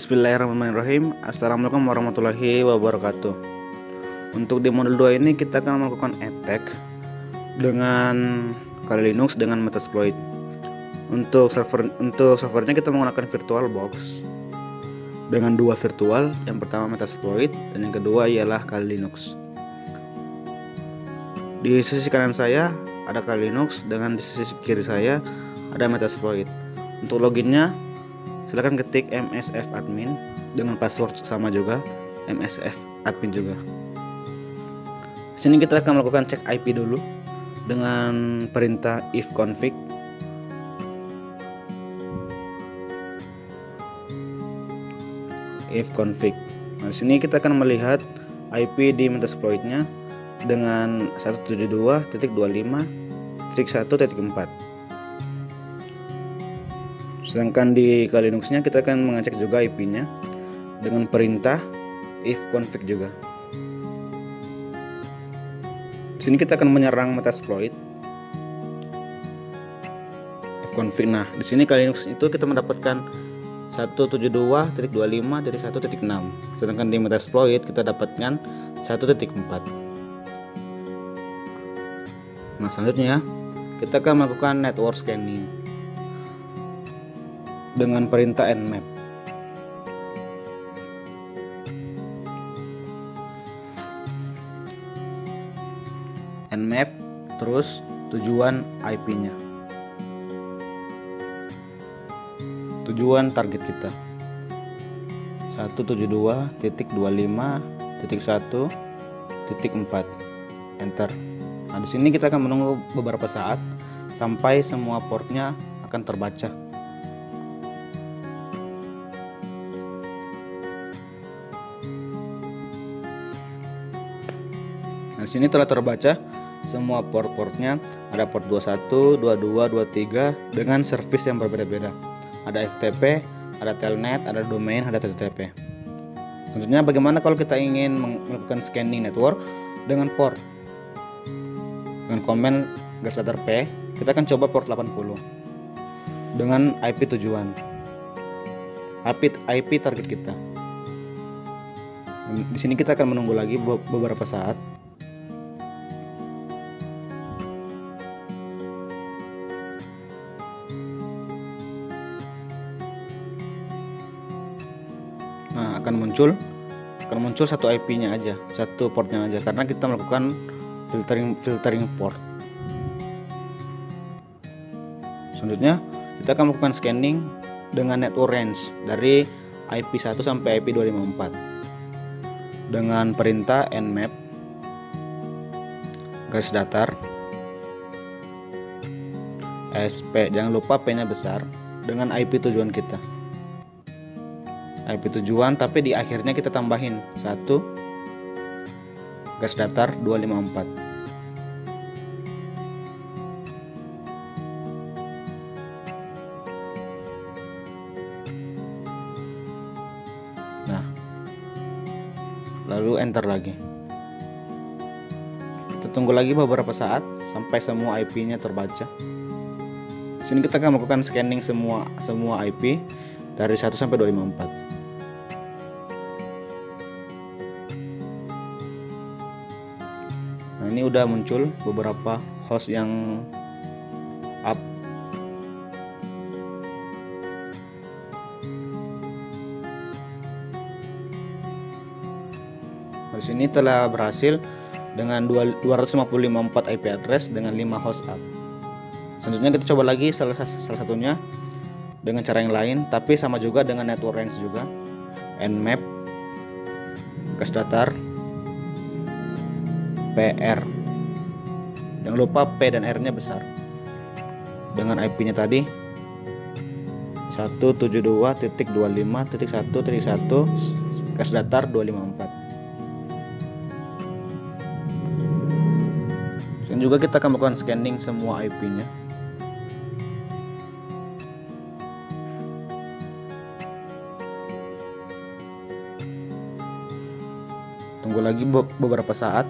Bismillahirrahmanirrahim. Assalamualaikum warahmatullahi wabarakatuh. Untuk di modul 2 ini kita akan melakukan attack dengan Kali Linux dengan Metasploit. Untuk servernya kita menggunakan VirtualBox dengan dua virtual. Yang pertama Metasploit dan yang kedua ialah Kali Linux. Di sisi kanan saya ada Kali Linux, dengan di sisi kiri saya ada Metasploit. Untuk loginnya silahkan ketik msf admin dengan password sama juga, msf admin juga. Di sini kita akan melakukan cek IP dulu dengan perintah ifconfig. Nah, di sini kita akan melihat IP di Metasploitnya dengan 172.25.1.4. Sedangkan di Kali Linuxnya kita akan mengecek juga IP-nya dengan perintah ifconfig juga. Di sini kita akan menyerang Metasploit. Ifconfig. Nah, di sini Kali Linux itu kita mendapatkan 172.25.1.6. Sedangkan di Metasploit kita dapatkan 1.4. Nah, selanjutnya kita akan melakukan network scanning dengan perintah nmap. Nmap terus tujuan IP-nya, tujuan target kita 172.25.1.4. enter. Nah, di sini kita akan menunggu beberapa saat sampai semua portnya akan terbaca. Nah, di sini telah terbaca semua port-portnya. Ada port 21, 22, 23 dengan service yang berbeda-beda. Ada FTP, ada telnet, ada domain, ada HTTP. Tentunya bagaimana kalau kita ingin melakukan scanning network dengan port? Dengan komen /p, kita akan coba port 80 dengan IP tujuan, IP target kita. Di sini kita akan menunggu lagi beberapa saat. Nah, akan muncul satu IP-nya aja, satu portnya aja, karena kita melakukan filtering port. Selanjutnya kita akan melakukan scanning dengan network range dari IP 1 sampai IP 254 dengan perintah nmap garis datar sp, jangan lupa p-nya besar, dengan IP tujuan kita. IP tujuan, tapi di akhirnya kita tambahin 1 garis datar 254. Nah, lalu enter lagi. Kita tunggu lagi beberapa saat sampai semua IP-nya terbaca. Di sini kita akan melakukan scanning semua IP dari 1 sampai 254. Nah, ini udah muncul beberapa host yang up. Di sini telah berhasil dengan 254 IP address dengan 5 host up. Selanjutnya kita coba lagi salah satunya dengan cara yang lain, tapi sama juga dengan network range juga. Nmap garis datar PR, jangan lupa P dan R nya besar, dengan IP nya tadi 172.25.1.1 garis datar 254. Dan juga kita akan melakukan scanning semua IP nya. Tunggu lagi beberapa saat.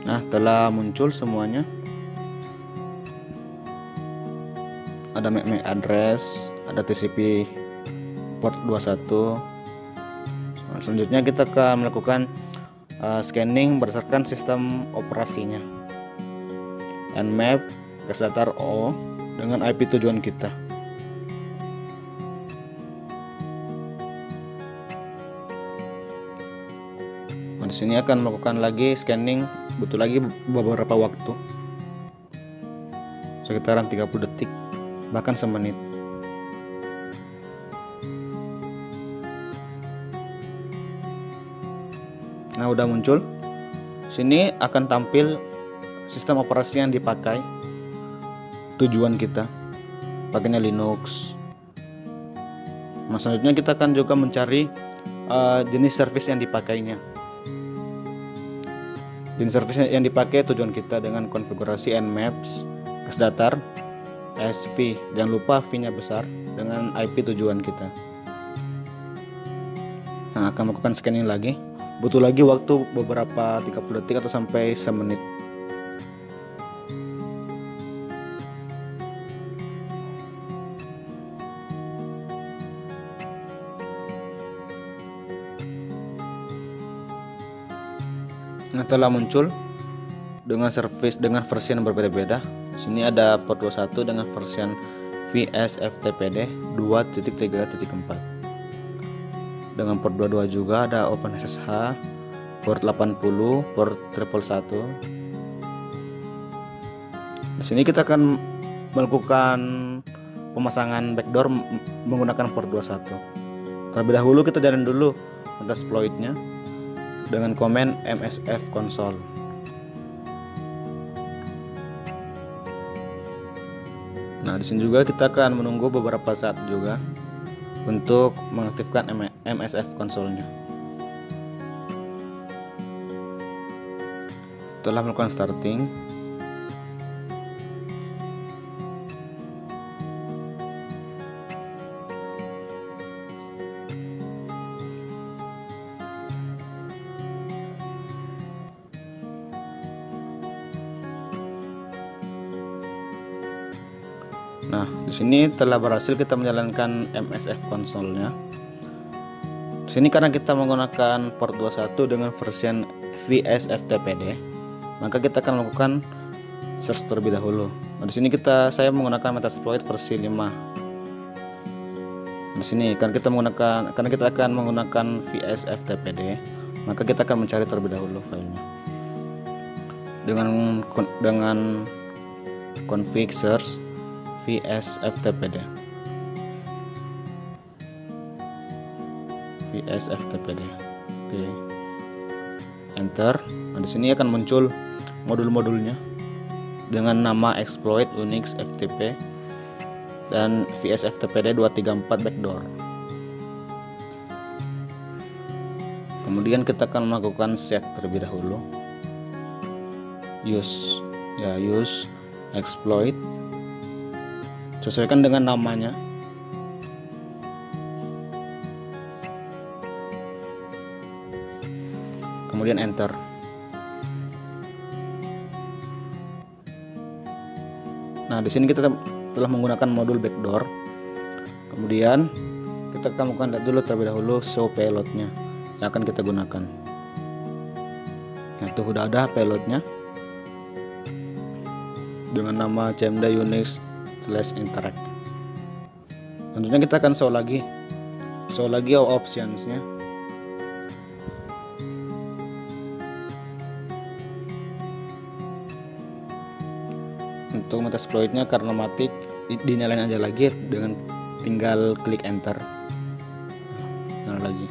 Nah, telah muncul semuanya. ada MAC address, ada TCP port 21. Selanjutnya kita akan melakukan scanning berdasarkan sistem operasinya. Nmap garis datar O dengan IP tujuan kita. Nah, di sini akan melakukan lagi scanning, butuh lagi beberapa waktu, sekitaran 30 detik bahkan semenit. Nah, udah muncul. Sini akan tampil sistem operasi yang dipakai, tujuan kita, pakainya Linux. Nah, selanjutnya kita akan juga mencari jenis service yang dipakainya. Jenis service yang dipakai tujuan kita dengan konfigurasi nmaps garis datar SV, jangan lupa V-nya besar, dengan IP tujuan kita. Nah, akan melakukan scanning lagi, butuh lagi waktu beberapa 30 detik atau sampai semenit. Nah, telah muncul dengan service dengan versi yang berbeda-beda. Sini ada port 21 dengan versi VSFTPD 2.3.4. Dengan port 22 juga ada OpenSSH, port 80, port 111. Di sini kita akan melakukan pemasangan backdoor menggunakan port 21. Terlebih dahulu kita jalan dulu metasploitnya dengan komen msf console. Nah, di sini juga kita akan menunggu beberapa saat juga untuk mengaktifkan msf console-nya. Setelah melakukan starting, nah, di sini telah berhasil kita menjalankan msf console-nya. Di sini karena kita menggunakan port 21 dengan versi VSFTPD, maka kita akan melakukan search terlebih dahulu. Nah, di sini saya menggunakan Metasploit versi 5. Di sini karena kita akan menggunakan VSFTPD, maka kita akan mencari terlebih dahulu filenya dengan config search VSFTPD. Oke. Enter. Nah, di sini akan muncul modul-modulnya dengan nama exploit Unix FTP dan VSFTPD 234 backdoor. Kemudian kita akan melakukan set terlebih dahulu. Use exploit, sesuaikan dengan namanya. Kemudian enter. Nah, di sini kita telah menggunakan modul backdoor. Kemudian kita akan melakukan dulu terlebih dahulu show payloadnya yang akan kita gunakan. Nah, itu sudah ada payloadnya dengan nama cmd unix/interact. Tentunya kita akan show lagi optionsnya. Untuk metasploitnya karena mati, dinyalain aja lagi dengan tinggal klik enter. Nyala lagi.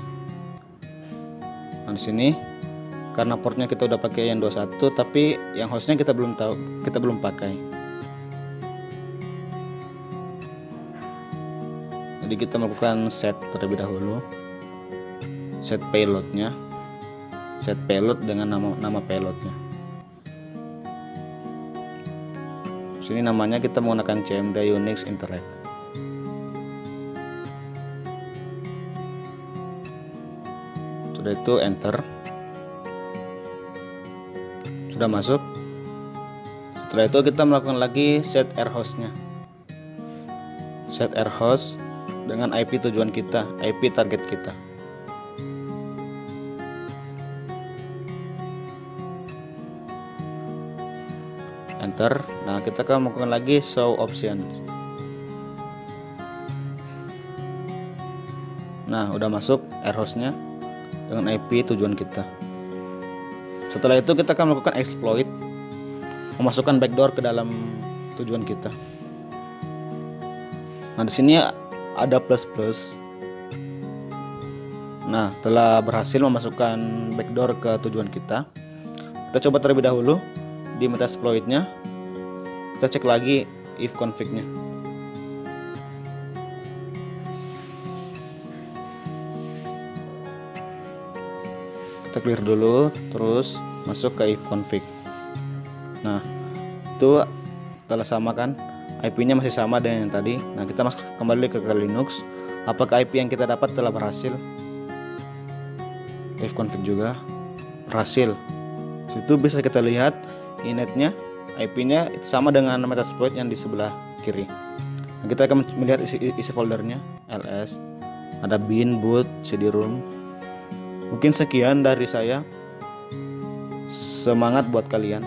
Nah, di sini karena portnya kita udah pakai yang 21, tapi yang hostnya kita belum pakai. Jadi kita melakukan set terlebih dahulu, set payload dengan nama payloadnya. Sini namanya kita menggunakan cmd unix interact. Sudah itu enter. Sudah masuk. Setelah itu kita melakukan lagi set air hostnya. set air host dengan IP tujuan kita, IP target kita. Enter. Nah, kita akan melakukan lagi show options. Nah, udah masuk air hostnya dengan IP tujuan kita. Setelah itu kita akan melakukan exploit, memasukkan backdoor ke dalam tujuan kita. Nah, di sini ada plus. Nah, telah berhasil memasukkan backdoor ke tujuan kita. Kita coba terlebih dahulu di metasploitnya. Kita cek lagi if config-nya. Kita clear dulu, terus masuk ke if config. Nah, itu telah sama kan, IP-nya masih sama dengan yang tadi. Nah, kita masuk kembali ke Linux. Apakah IP yang kita dapat telah berhasil? If config juga berhasil. Situ bisa kita lihat inetnya, IP-nya sama dengan metasploit yang di sebelah kiri. Nah, kita akan melihat isi foldernya, ls, ada bin, boot, cd-rom. Mungkin sekian dari saya. Semangat buat kalian.